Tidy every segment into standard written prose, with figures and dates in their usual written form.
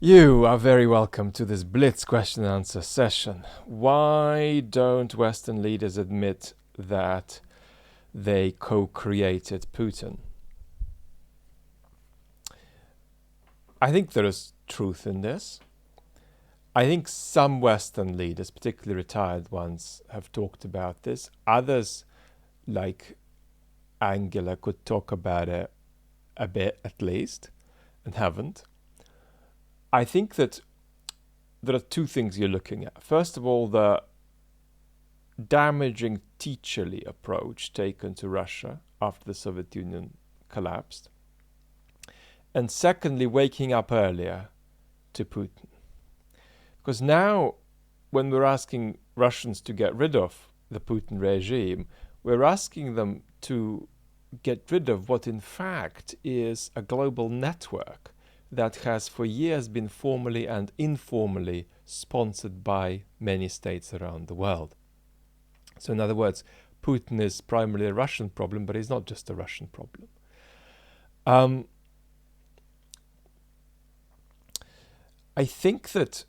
You are very welcome to this Blitz question and answer session. Why don't Western leaders admit that they co-created Putin? I think there is truth in this. I think some Western leaders, particularly retired ones, have talked about this. Others, like Angela, could talk about it a bit at least, and haven't. I think that there are two things you're looking at. First of all, the damaging teacherly approach taken to Russia after the Soviet Union collapsed. And secondly, waking up earlier to Putin. Because now, when we're asking Russians to get rid of the Putin regime, we're asking them to get rid of what in fact is a global network that has for years been formally and informally sponsored by many states around the world. So in other words, Putin is primarily a Russian problem, but he's not just a Russian problem. I think that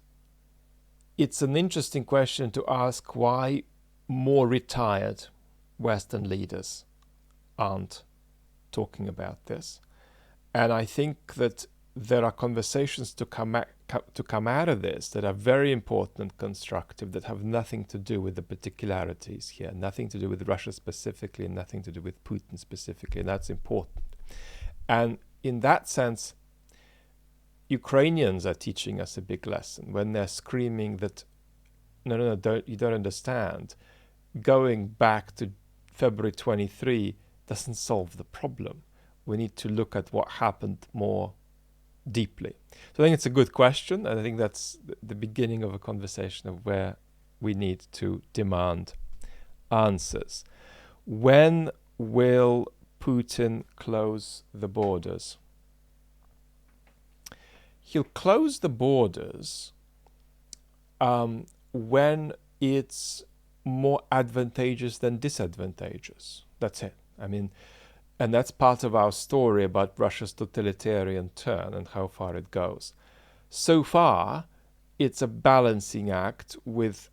it's an interesting question to ask why more retired Western leaders aren't talking about this. And I think that there are conversations to come out of this that are very important and constructive, that have nothing to do with the particularities here, nothing to do with Russia specifically, and nothing to do with Putin specifically, and that's important. And in that sense, Ukrainians are teaching us a big lesson when they're screaming that, no, you don't understand. Going back to February 23 doesn't solve the problem. We need to look at what happened more deeply. So I think it's a good question, and I think that's the beginning of a conversation of where we need to demand answers. When will Putin close the borders? He'll close the borders when it's more advantageous than disadvantageous. That's it. I mean, and that's part of our story about Russia's totalitarian turn and how far it goes. So far, it's a balancing act, with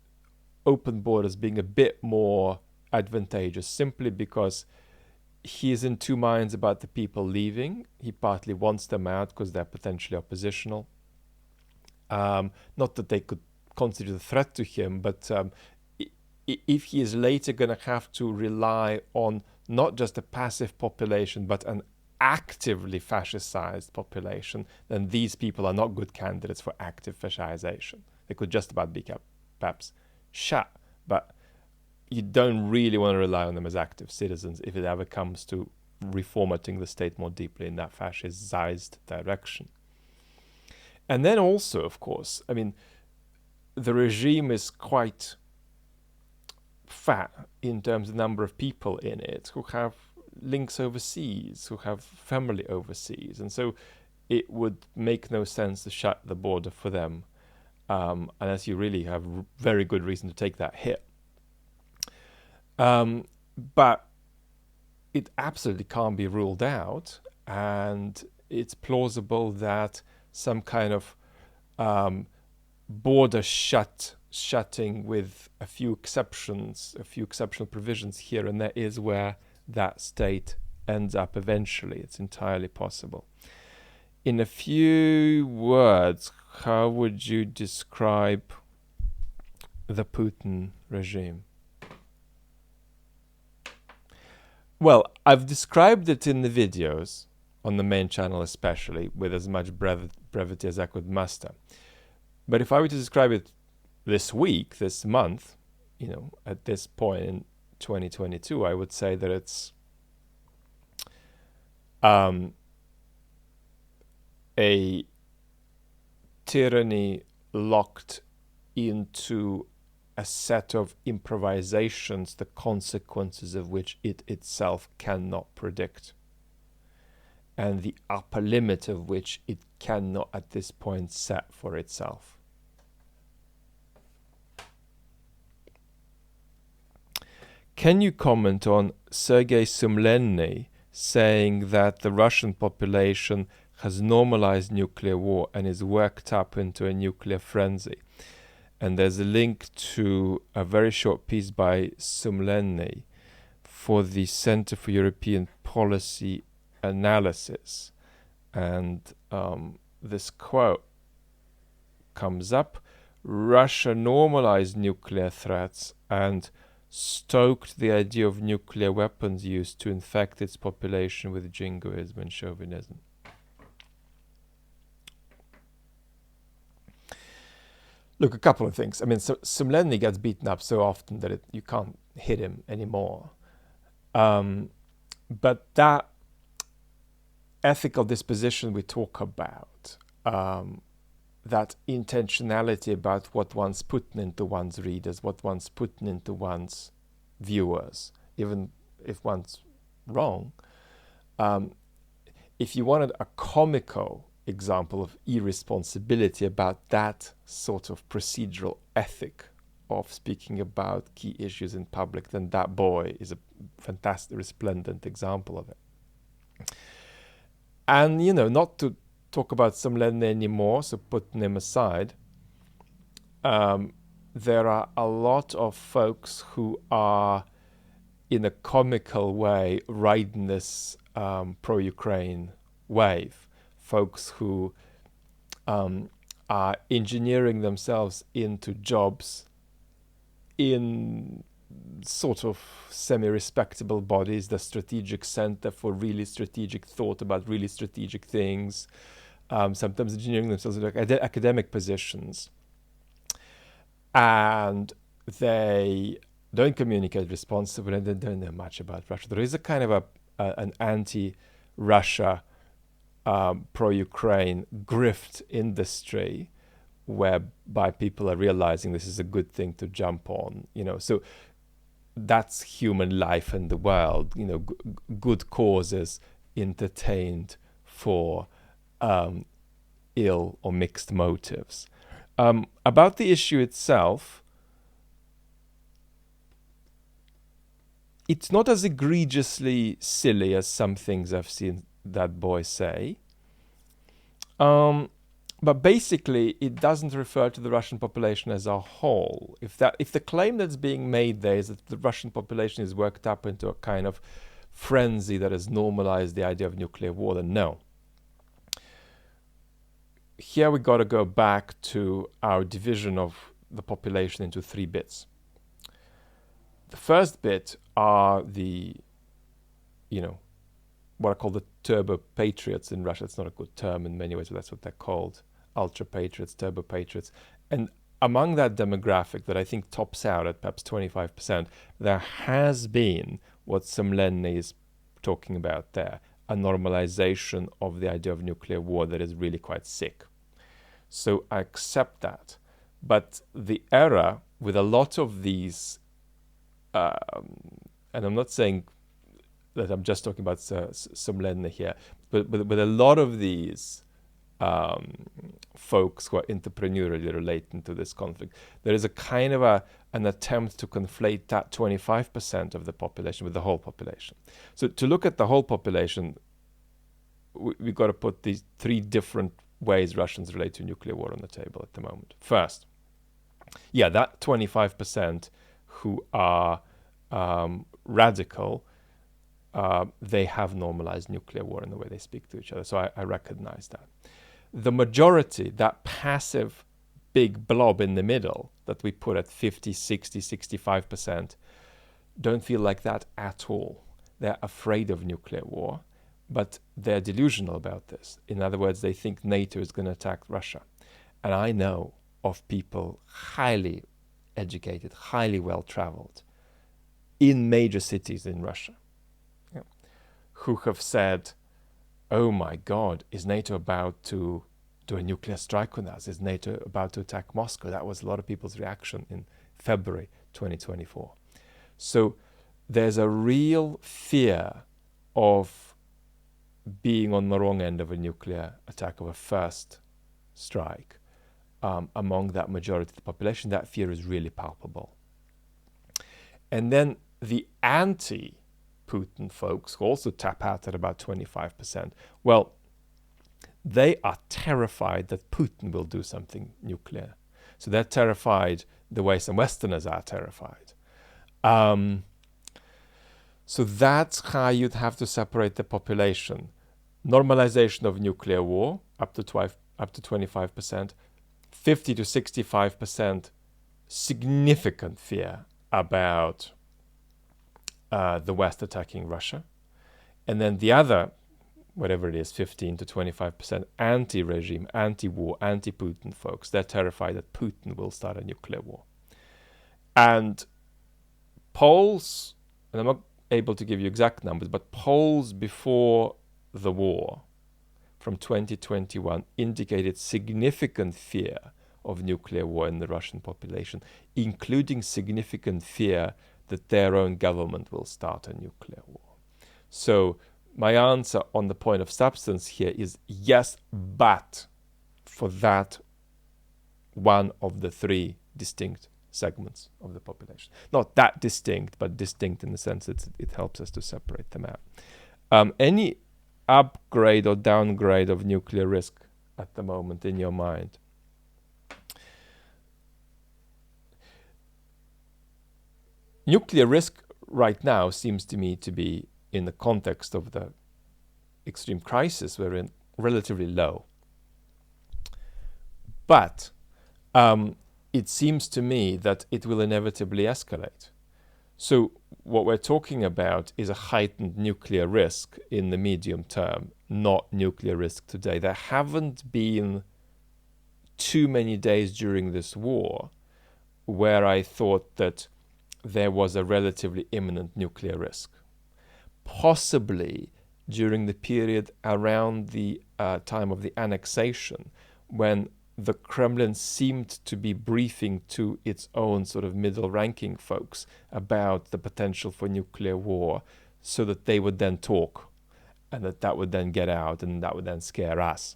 open borders being a bit more advantageous, simply because he is in two minds about the people leaving. He partly wants them out because they're potentially oppositional. Not that they could constitute a threat to him, but if he is later going to have to rely on not just a passive population, but an actively fascicized population, then these people are not good candidates for active fascization. They could just about be perhaps shot, but you don't really want to rely on them as active citizens if it ever comes to reformatting the state more deeply in that fascized direction. And then also, of course, I mean, the regime is quite fat in terms of the number of people in it who have links overseas, who have family overseas, and so it would make no sense to shut the border for them unless you really have very good reason to take that hit. But it absolutely can't be ruled out, and it's plausible that some kind of border shutting with a few exceptional provisions here and there is where that state ends up eventually. It's entirely possible. In a few words, how would you describe the Putin regime? Well, I've described it in the videos, on the main channel especially, with as much brevity as I could muster. But if I were to describe it this week, this month, at this point in 2022, I would say that it's a tyranny locked into a set of improvisations, the consequences of which it itself cannot predict, and the upper limit of which it cannot at this point set for itself. Can you comment on Sergei Sumlenny saying that the Russian population has normalized nuclear war and is worked up into a nuclear frenzy. And there's a link to a very short piece by Sumlenny for the Center for European Policy Analysis. And this quote comes up: Russia normalized nuclear threats and stoked the idea of nuclear weapons use to infect its population with jingoism and chauvinism. Look, a couple of things. I mean, Sumlenny gets beaten up so often that you can't hit him anymore. But that ethical disposition we talk about, that intentionality about what one's putting into one's readers, what one's putting into one's viewers, even if one's wrong. If you wanted a comical example of irresponsibility about that sort of procedural ethic of speaking about key issues in public, then that boy is a fantastic, resplendent example of it. And, not to talk about Sumlenny anymore, so putting him aside, there are a lot of folks who are, in a comical way, riding this pro-Ukraine wave. Folks who are engineering themselves into jobs in sort of semi-respectable bodies, the strategic center for really strategic thought about really strategic things, sometimes engineering themselves into academic positions. And they don't communicate responsibly, and they don't know much about Russia. There is a kind of an anti-Russia, pro-Ukraine grift industry whereby people are realizing this is a good thing to jump on. So that's human life in the world. Good causes entertained for ill or mixed motives. About the issue itself, it's not as egregiously silly as some things I've seen that boy say. But basically, it doesn't refer to the Russian population as a whole. If the claim that's being made there is that the Russian population is worked up into a kind of frenzy that has normalized the idea of nuclear war, then no. Here we got to go back to our division of the population into 3 bits. The first bit are the, what I call the turbo patriots in Russia. It's not a good term in many ways, but that's what they're called. Ultra patriots, turbo patriots. And among that demographic that I think tops out at perhaps 25%, there has been what Sumlenny is talking about there, a normalization of the idea of nuclear war that is really quite sick. So I accept that. But the error with a lot of these, and I'm not saying that I'm just talking about Sumlenny here, but with a lot of these folks who are entrepreneurially related to this conflict, there is a kind of an attempt to conflate that 25% of the population with the whole population. So to look at the whole population, we've got to put these 3 different ways Russians relate to nuclear war on the table at the moment. First, that 25% who are radical, they have normalized nuclear war in the way they speak to each other. So I recognize that. The majority, that passive big blob in the middle that we put at 50, 60, 65%, don't feel like that at all. They're afraid of nuclear war, but they're delusional about this. In other words, they think NATO is going to attack Russia. And I know of people highly educated, highly well-traveled in major cities in Russia, who have said, oh my God, is NATO about to do a nuclear strike on us? Is NATO about to attack Moscow? That was a lot of people's reaction in February 2024. So there's a real fear of being on the wrong end of a nuclear attack, of a first strike, among that majority of the population. That fear is really palpable. And then the anti-Putin folks who also tap out at about 25%. Well, they are terrified that Putin will do something nuclear. So they're terrified the way some Westerners are terrified. So that's how you'd have to separate the population. Normalization of nuclear war, up to 25%, 50 to 65% significant fear about the West attacking Russia. And then the other, whatever it is, 15 to 25% anti-regime, anti-war, anti-Putin folks, they're terrified that Putin will start a nuclear war. And polls, and I'm not able to give you exact numbers, but polls before the war from 2021 indicated significant fear of nuclear war in the Russian population, including significant fear that their own government will start a nuclear war. So my answer on the point of substance here is yes, but for that one of the three distinct segments of the population. Not that distinct, but distinct in the sense that it helps us to separate them out. Any upgrade or downgrade of nuclear risk at the moment in your mind? Nuclear risk right now seems to me to be, in the context of the extreme crisis we're in, relatively low. But it seems to me that it will inevitably escalate. So what we're talking about is a heightened nuclear risk in the medium term, not nuclear risk today. There haven't been too many days during this war where I thought that there was a relatively imminent nuclear risk. Possibly during the period around the time of the annexation, when the Kremlin seemed to be briefing to its own sort of middle-ranking folks about the potential for nuclear war, so that they would then talk, and that would then get out, and that would then scare us.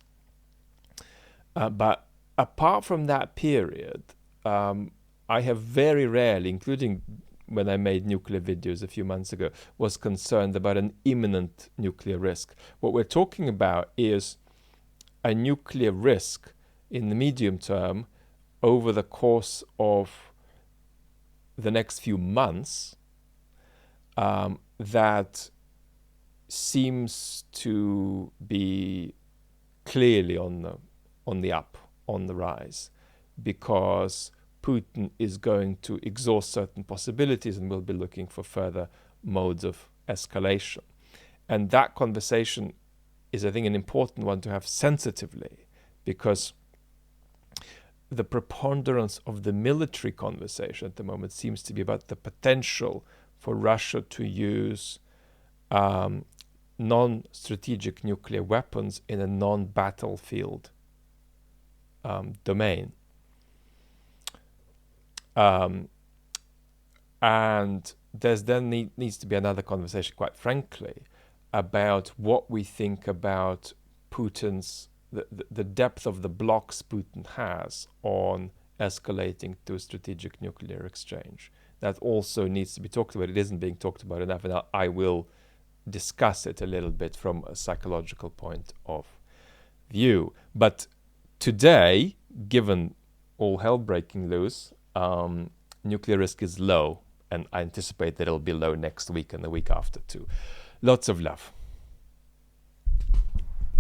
But apart from that period, I have very rarely, including when I made nuclear videos a few months ago, was concerned about an imminent nuclear risk. What we're talking about is a nuclear risk in the medium term over the course of the next few months that seems to be clearly on the up, on the rise, because Putin is going to exhaust certain possibilities and will be looking for further modes of escalation. And that conversation is, I think, an important one to have sensitively, because the preponderance of the military conversation at the moment seems to be about the potential for Russia to use non-strategic nuclear weapons in a non-battlefield domain. And there's then needs to be another conversation, quite frankly, about what we think about Putin's the depth of the blocks Putin has on escalating to a strategic nuclear exchange. That also needs to be talked about. It isn't being talked about enough, and I will discuss it a little bit from a psychological point of view. But today, given all hell breaking loose, nuclear risk is low, and I anticipate that it'll be low next week and the week after too. Lots of love.